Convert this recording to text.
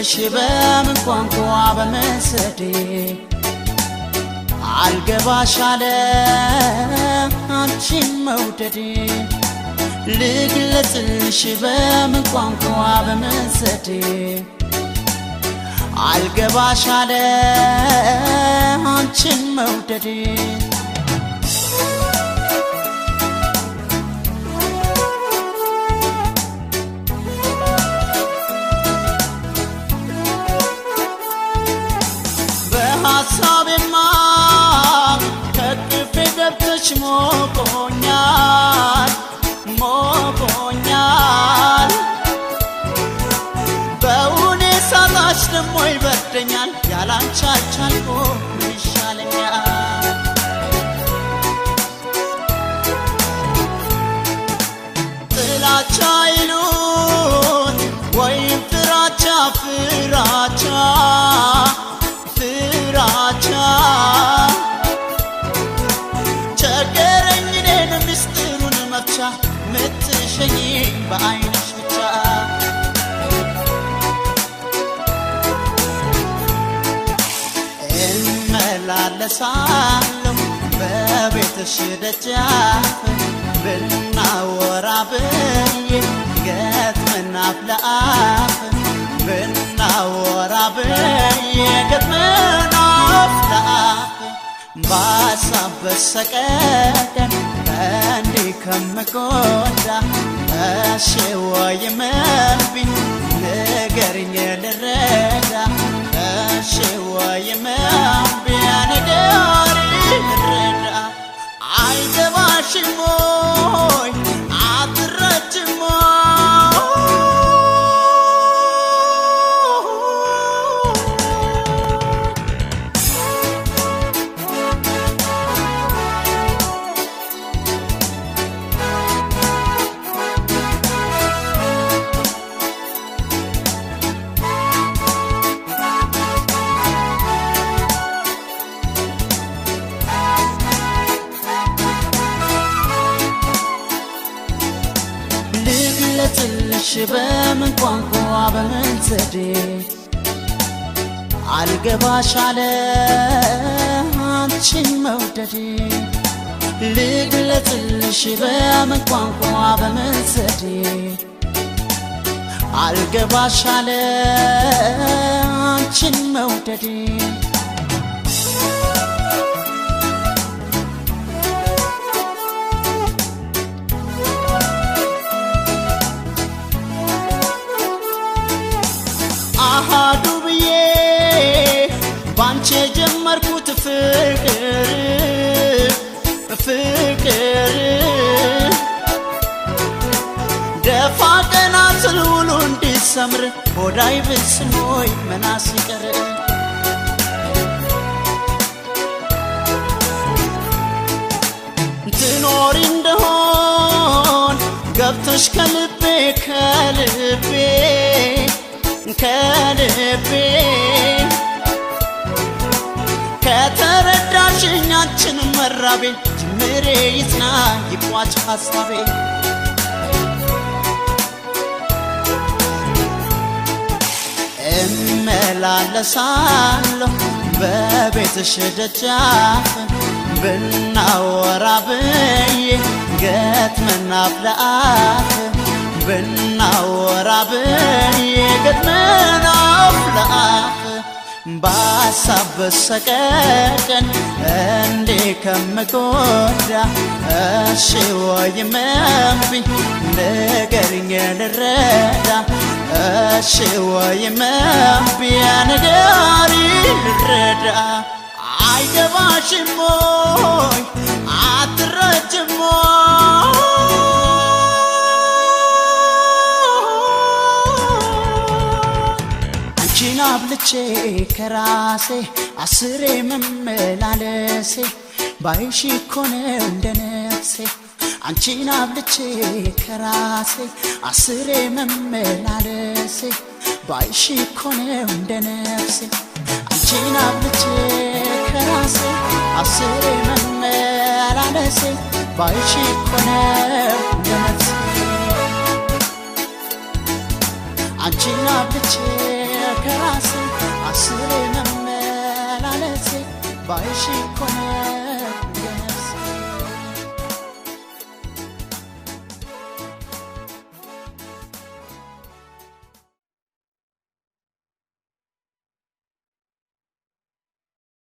ልግለጽልሽ በምን ቋንቋ በመሰዴ አልገባሽ አለ አንቺን መውደዴ ልግለጽልሽ በምን ቋንቋ በመሰዴ አልገባሽ አለ አንቺን መውደዴ ሀሳቤማ ከቅፌ ገብተሽ ሞቆኛል በውኔ ሳጣሽ ደሞ ይበርደኛል ያላንቺ አልቻልኩም ምን ይሻለኛል ጥላቻ ይሉት ወይም ፍራቻ ቸገረኝ እኔን ምስጢሩን መፍቻ ምትሸኝ በዓይንሽ ብቻ እመላለሳለሁ በቤትሽ ደጃፍ ብናወራ ብዬ ገጥመን አፍ ለአፍ ብናወራ ብዬ ገጥመን አፍ ለአፍ በሀሳብ በሰቀቀን እንዲህ ከምጎዳ እሺ ወይም እምቢ ንገሪኝ ልረዳ እሺ ወይም እምቢ ንገሪኝ ልረዳ አይገባሽም ወይ አትረጅም ልግለጽልሽ በምን ቋንቋ በምን ዘዴ አልገባሽ አለ አንቺን መውደዴ ልግለጽልሽ በምን ቋንቋ በምን ዘዴ አልገባሽ አለ አንቺን መውደዴ አሃዱ ብዬ ባንቺ ጀመርኩት ፍቅር ደፋ ቀና ስል ውሎ እንዲሰምር ሆዳይ ብስም ወይ መናስ ይቀር ትኖሪ እንደሆን ገብተሽ ከልቤ ከተረዳሽኝ አንቺን መራቤ ጅምሬ ይጽና ይቋጭ ሐሳቤ እመላለሳለሁ በቤትሽ ደጃፍ ብናወራ ብዬ ገጥመን አፍ ለአፍ ብናወራ ብዬ ገጥመን አፍ ለአፍ በሀሳብ በሰቀቀን እንዲህ ከምጎዳ እሺ ወይም እምቢ ንገሪኝ ልረዳ እሺ ወይም እምቢ ንገሪኝ ልረዳ አይገባሽም ወይ አትረጅም አንቺን አብልጬ ከራሴ አስሬ መመላለሴ ባይሽ እኮ ነው እንደ ነፍሴ አንቺን አብልጬ ከራሴ አስሬ መመላለሴ ባይሽ እኮ ነው እንደ ነፍሴ አንቺን አብልጬ ከራሴ አስሬ መመላለሴ ባይሽ እኮ ነው እንደ ነፍሴ አንቺን አብልጬ ከራሴ አስሬ መመላለሴ ባይሽ ኮነ